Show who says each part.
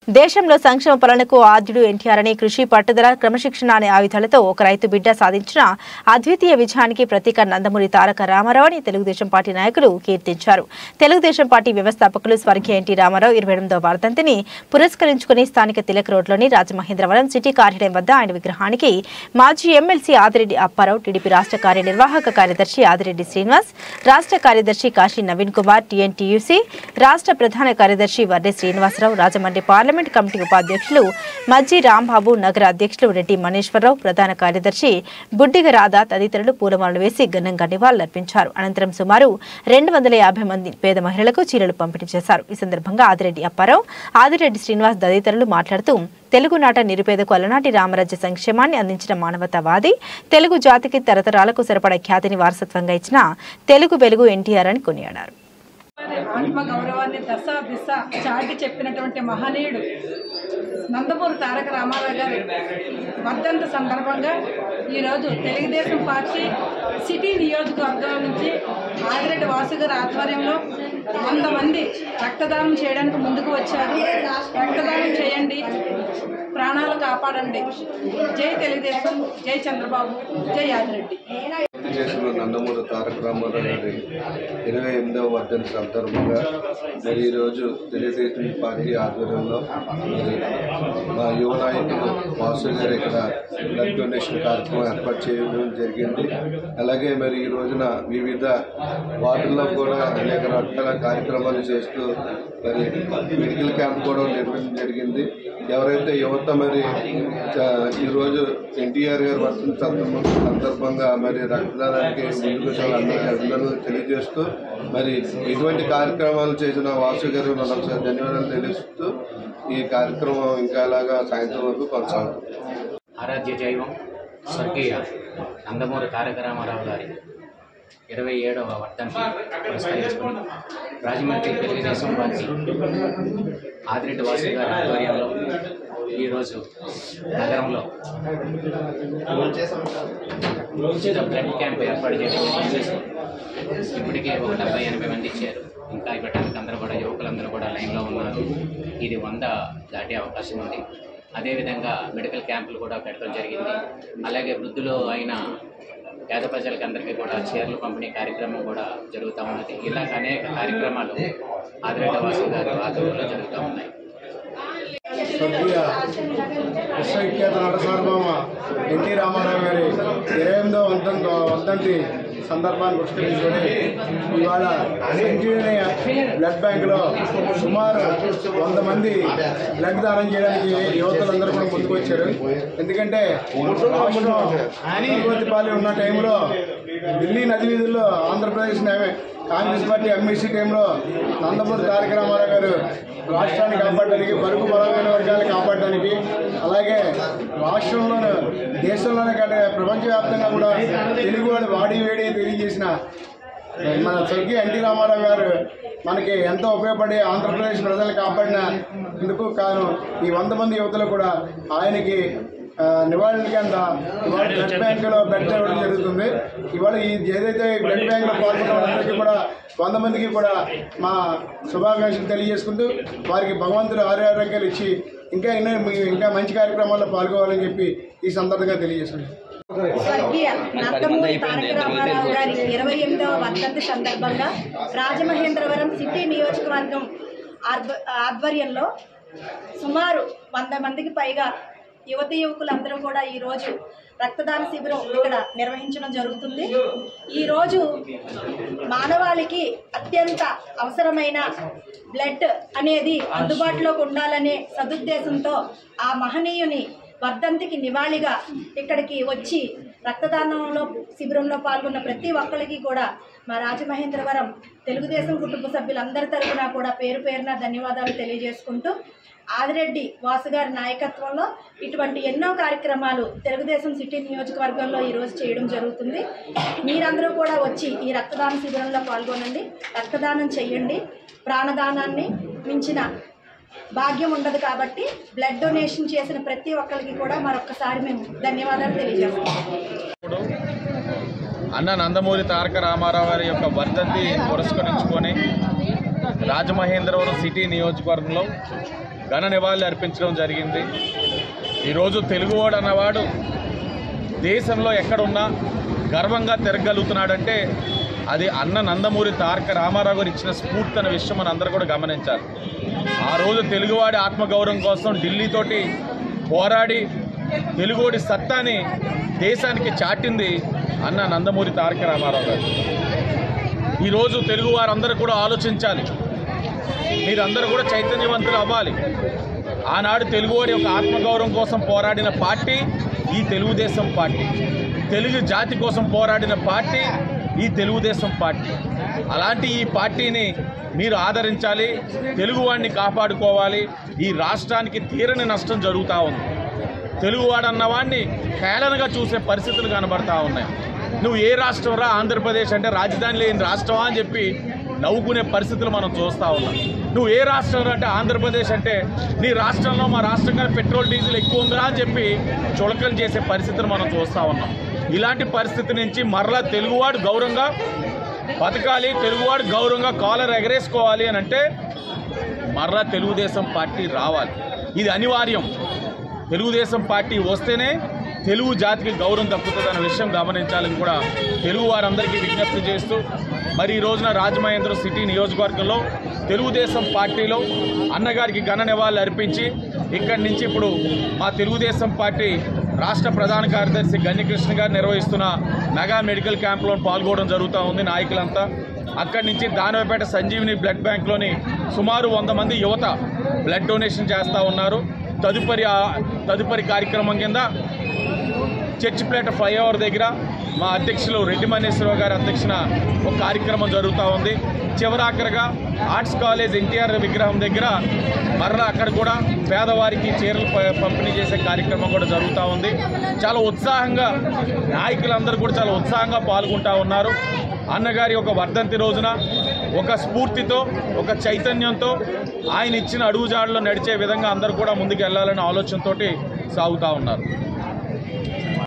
Speaker 1: దేశంలో సంక్షేమ పాలనకు ఆద్యుడు ఎన్టీఆర్ అని కృషి పట్టుదల క్రమశిక్షణ అనే ఆయుధాలతో ఒక రైతు బిడ్డ సాధించిన అద్వితీయ విజయానికి ప్రతీక నందమూరి తారక రామారావు అని తెలుగుదేశం పార్టీ నాయకులు కీర్తించారు. తెలుగుదేశం పార్టీ వ్యవస్థాపకులు స్వర్గీయ ఎన్టీ రామారావు 28వ వర్ధంతిని పురస్కరించుకుని స్థానిక తిలక్ రోడ్లోని రాజమహేంద్రవరం సిటీ కార్యాలయం వద్ద ఆయన విగ్రహానికి మాజీ ఎమ్మెల్సీ ఆదిరెడ్డి అప్పారావు, టీడీపీ రాష్ట్ర కార్యనిర్వాహక కార్యదర్శి ఆదిరెడ్డి శ్రీనివాస్, రాష్ట్ర కార్యదర్శి కాశీ నవీన్ కుమార్, టీఎన్టీయూసీ రాష్ట్ర ప్రధాన కార్యదర్శి వర్డే శ్రీనివాసరావు, రాజమండ్రి పార్లమెంట్ కమిటీ ఉపాధ్యక్షులు మజ్జి రాంబాబు, నగర అధ్యక్షులు రెడ్డి మనేశ్వరరావు, ప్రధాన కార్యదర్శి బుడ్డిగ రాధా తదితరులు పూలమాలలు వేసి ఘనంగా నివాళులర్పించారు. అనంతరం సుమారు 250 మంది పేద మహిళలకు చీరలు పంపిణీ చేశారు. ఈ సందర్భంగా ఆదిరెడ్డి అప్పారావు, ఆదిరెడ్డి శ్రీనివాస్ తదితరులు మాట్లాడుతూ తెలుగునాట నిరుపేదకు అలనాటి రామరాజ్య సంక్షేమాన్ని అందించిన మానవతావాది, తెలుగు జాతికి తరతరాలకు సరిపడే ఖ్యాతిని వారసత్వంగా ఇచ్చిన తెలుగు వెలుగు ఎన్టీఆర్ అని కొనియాడారు.
Speaker 2: ఆత్మ గౌరవాన్ని దశ దిశ చాటి చెప్పినటువంటి మహనీయుడు నందమూరి తారక రామారావు గారి వర్ధంతి సందర్భంగా ఈరోజు తెలుగుదేశం పార్టీ సిటీ నియోజకవర్గం నుంచి ఆదిరెడ్డి వాసు గారి ఆధ్వర్యంలో 100 మంది రక్తదానం చేయడానికి ముందుకు వచ్చారు. రక్తదానం చేయండి, ప్రాణాలు కాపాడండి. జై తెలుగుదేశం, జై చంద్రబాబు, జై ఆదిరెడ్డి.
Speaker 3: దేశంలో నందమూరి తారక రామారావు గారి 28వ వర్ధంతి సందర్భంగా మరి ఈరోజు తెలుగుదేశం పార్టీ ఆధ్వర్యంలో మా యువ నాయకులు వాసు గారు ఇక్కడ బ్లడ్ డొనేషన్ కార్యక్రమం ఏర్పాటు చేయడం జరిగింది. అలాగే మరి ఈ రోజున వివిధ వార్డుల్లో కూడా అనేక రకాల కార్యక్రమాలు చేస్తూ మరి మెడికల్ క్యాంప్ కూడా నిర్వహించడం జరిగింది. ఎవరైతే యువత మరి ఈరోజు ఎన్టీఆర్ గారు వర్ధంతి సందర్భంగా మరి రక్తదానానికి ముందుకు అందరికీ అభినందనలు తెలియజేస్తూ మరి ఇటువంటి కార్యక్రమాలు చేసిన వాసు గారు మరొకసారి ధన్యవాదాలు తెలియజేస్తూ ఈ కార్యక్రమం ఇంకా ఇలాగా సాయంత్రం వరకు కొనసాగుతుంది.
Speaker 4: ఆరాధ్య దైవం స్వర్గీయ నందమూరి తారక రామారావు గారి 27వ వర్ధంతి పురస్కరించుకుని రాజమండ్రి తెలుగుదేశం పార్టీ ఆదిరెడ్డి వాసు గారి ఆధ్వర్యంలో ఈరోజు నగరంలో ఉచిత బ్లడ్ క్యాంప్ ఏర్పాటు చేయడం. ఇప్పటికే ఒక 70-80 మంది ఇచ్చారు. ఇంకా ఇవ్వడానికి అందరూ కూడా యువకులందరూ కూడా లైన్లో ఉన్నారు. ఇది 100 దాటే అవకాశం ఉంది. అదేవిధంగా మెడికల్ క్యాంపులు కూడా పెట్టడం జరిగింది. అలాగే వృద్ధులు అయిన పేద ప్రజలకి అందరికీ కూడా చీరలు పంపిణీ కార్యక్రమం కూడా జరుగుతూ ఉన్నది. ఇలాగ అనేక కార్యక్రమాలు ఆదిరెడ్డి వాసు గారి ఆధ్వర్యంలో జరుగుతూ ఉన్నాయి.
Speaker 5: స్వర్గీయ విశ్వవిఖ్యాత నట సార్వభౌమ ఎన్టీ రామారావు గారి 28వ వర్ధంతి సందర్భాన్ని పురస్కరించుకొని ఇవాళ సంజీవని బ్లడ్ బ్యాంకులో సుమారు 100 మంది బ్లడ్ దానం చేయడానికి యువతులందరూ కూడా ముందుకు వచ్చారు. ఎందుకంటే రాష్ట్రం ఉన్న టైంలో ఢిల్లీ నది వీధుల్లో ఆంధ్రప్రదేశ్ కాంగ్రెస్ పార్టీ ఎంఈసీ టైంలో నందమూరి తారక రామారావు గారు రాష్ట్రాన్ని కాపాడడానికి, బడుగు బలమైన వర్గాలను కాపాడడానికి, అలాగే రాష్ట్రంలోనూ దేశంలోనే కంటే ప్రపంచవ్యాప్తంగా కూడా తెలుగు వాడు వాడి వేడి తెలియజేసిన మన స్వర్గీయ ఎన్టీ రామారావు గారు మనకి ఎంతో ఉపయోగపడి ఆంధ్రప్రదేశ్ ప్రజలను కాపాడిన ఇందుకు కాను ఈ 100 మంది యువతలు కూడా ఆయనకి నివాళుల కింద ఇవాళ బ్లడ్ బ్యాంకులో బ్లడ్ ఇవ్వడం జరుగుతుంది. ఇవాళ ఏదైతే బ్లడ్ బ్యాంకులో పాల్గొన్న వాళ్ళందరికీ కూడా 100 మందికి కూడా మా శుభాకాంక్షలు తెలియజేసుకుంటూ వారికి భగవంతుడు ఆరోగ్యాలు ఇచ్చి ఇంకా మంచి కార్యక్రమాల్లో పాల్గొవాలని చెప్పి ఈ సందర్భంగా తెలియజేస్తున్నాను.
Speaker 6: స్వర్గీయ నందమూరి తారక రామారావు గారి 28వ వర్ధంతి సందర్భంగా రాజమహేంద్రవరం సిటీ నియోజకవర్గం ఆధ్వర్యంలో సుమారు 100 మందికి పైగా యువకులందరూ కూడా ఈరోజు రక్తదాన శిబిరం ఇక్కడ నిర్వహించడం జరుగుతుంది. ఈరోజు మానవాళికి అత్యంత అవసరమైన బ్లడ్ అనేది అందుబాటులోకి ఉండాలనే సదుద్దేశంతో ఆ మహనీయుని వర్ధంతికి నివాళిగా ఇక్కడికి వచ్చి రక్తదానంలో శిబిరంలో పాల్గొన్న ప్రతి ఒక్కరికి కూడా మా రాజమహేంద్రవరం తెలుగుదేశం కుటుంబ సభ్యులందరి తరఫున కూడా పేరు పేరున ధన్యవాదాలు తెలియజేసుకుంటూ ఆదిరెడ్డి వాసు గారి నాయకత్వంలో ఇటువంటి ఎన్నో కార్యక్రమాలు తెలుగుదేశం సిటీ నియోజకవర్గంలో ఈరోజు చేయడం జరుగుతుంది. మీరందరూ కూడా వచ్చి ఈ రక్తదాన శిబిరంలో పాల్గొనండి, రక్తదానం చేయండి. ప్రాణదానాన్ని మించిన భాగ్యం ఉండదు కాబట్టి బ్లడ్ డొనేషన్ చేసిన ప్రతి ఒక్కరికి కూడా మరొక్కసారి మేము ధన్యవాదాలు తెలియజేస్తున్నాం.
Speaker 7: అన్న నందమూరి తారక రామారావు గారి యొక్క వర్ధంతి పురస్కరించుకొని రాజమహేంద్రవరం సిటీ నియోజకవర్గంలో ఘన నివాళులు అర్పించడం జరిగింది. ఈరోజు తెలుగువాడు అన్నవాడు దేశంలో ఎక్కడున్నా గర్వంగా తిరగలుగుతున్నాడంటే అది అన్న నందమూరి తారక రామారావు గారు ఇచ్చిన స్ఫూర్తి అనే విషయం మన అందరూ కూడా గమనించాలి. ఆ రోజు తెలుగువాడి ఆత్మగౌరవం కోసం ఢిల్లీతోటి పోరాడి తెలుగువాడి సత్తాని దేశానికి చాటింది అన్న నందమూరి తారక రామారావు గారు. ఈరోజు తెలుగు వారందరూ కూడా ఆలోచించాలి, మీరందరూ కూడా చైతన్యవంతులు అవ్వాలి. ఆనాడు తెలుగువాడి యొక్క ఆత్మగౌరవం కోసం పోరాడిన పార్టీ ఈ తెలుగుదేశం పార్టీ, తెలుగు జాతి కోసం పోరాడిన పార్టీ ఈ తెలుగుదేశం పార్టీ. అలాంటి ఈ పార్టీని మీరు ఆదరించాలి, తెలుగువాడిని కాపాడుకోవాలి. ఈ రాష్ట్రానికి తీరని నష్టం జరుగుతూ ఉంది. తెలుగువాడు అన్నవాడిని హేళనగా చూసే పరిస్థితులు కనబడతా ఉన్నాయి. నువ్వు ఏ రాష్ట్రం రా, ఆంధ్రప్రదేశ్ అంటే రాజధాని లేని రాష్ట్రమా అని చెప్పి నవ్వుకునే పరిస్థితులు మనం చూస్తూ ఉన్నాం. నువ్వు ఏ రాష్ట్రం అంటే ఆంధ్రప్రదేశ్ అంటే నీ రాష్ట్రంలో మా రాష్ట్రం కానీ పెట్రోల్ డీజిల్ ఎక్కువ ఉందా అని చెప్పి చులకలు చేసే పరిస్థితులు మనం చూస్తూ ఉన్నాం. ఇలాంటి పరిస్థితి నుంచి మరలా తెలుగువాడు గౌరవంగా బతకాలి, తెలుగువాడు గౌరవంగా కాలర్ ఎగరేసుకోవాలి అని అంటే మరలా తెలుగుదేశం పార్టీ రావాలి. ఇది అనివార్యం. తెలుగుదేశం పార్టీ వస్తేనే తెలుగు జాతికి గౌరవం దక్కుతుందన్న విషయం గమనించాలని కూడా తెలుగు వారందరికీ విజ్ఞప్తి చేస్తూ, మరి ఈ రోజున రాజమహేంద్రం సిటీ నియోజకవర్గంలో తెలుగుదేశం పార్టీలో అన్నగారికి ఘన నివాళులు అర్పించి ఇక్కడి నుంచి ఇప్పుడు మా తెలుగుదేశం పార్టీ రాష్ట్ర ప్రధాన కార్యదర్శి గన్నికృష్ణ గారు నిర్వహిస్తున్న మెగా మెడికల్ క్యాంప్లో పాల్గొనడం జరుగుతూ ఉంది. నాయకులంతా అక్కడి నుంచి దానవపేట సంజీవిని బ్లడ్ బ్యాంక్లోని సుమారు 100 మంది యువత బ్లడ్ డొనేషన్ చేస్తూ ఉన్నారు. తదుపరి కార్యక్రమం కింద చర్చిపేట ఫ్లైఓవర్ దగ్గర మా అధ్యక్షులు రెడ్డి మనేశ్వరరావు గారి అధ్యక్షన ఒక కార్యక్రమం జరుగుతూ ఉంది. చివరాఖరిగా ఆర్ట్స్ కాలేజ్ ఎన్టీఆర్ విగ్రహం దగ్గర మరలా అక్కడ కూడా పేదవారికి చీరలు పంపిణీ చేసే కార్యక్రమం కూడా జరుగుతూ ఉంది. చాలా ఉత్సాహంగా నాయకులందరూ కూడా చాలా ఉత్సాహంగా పాల్గొంటూ ఉన్నారు. అన్నగారి ఒక వర్ధంతి రోజున ఒక స్ఫూర్తితో, ఒక చైతన్యంతో ఆయన ఇచ్చిన అడుగుజాడలో నడిచే విధంగా అందరూ కూడా ముందుకు వెళ్ళాలనే ఆలోచనతోటి సాగుతూ ఉన్నారు.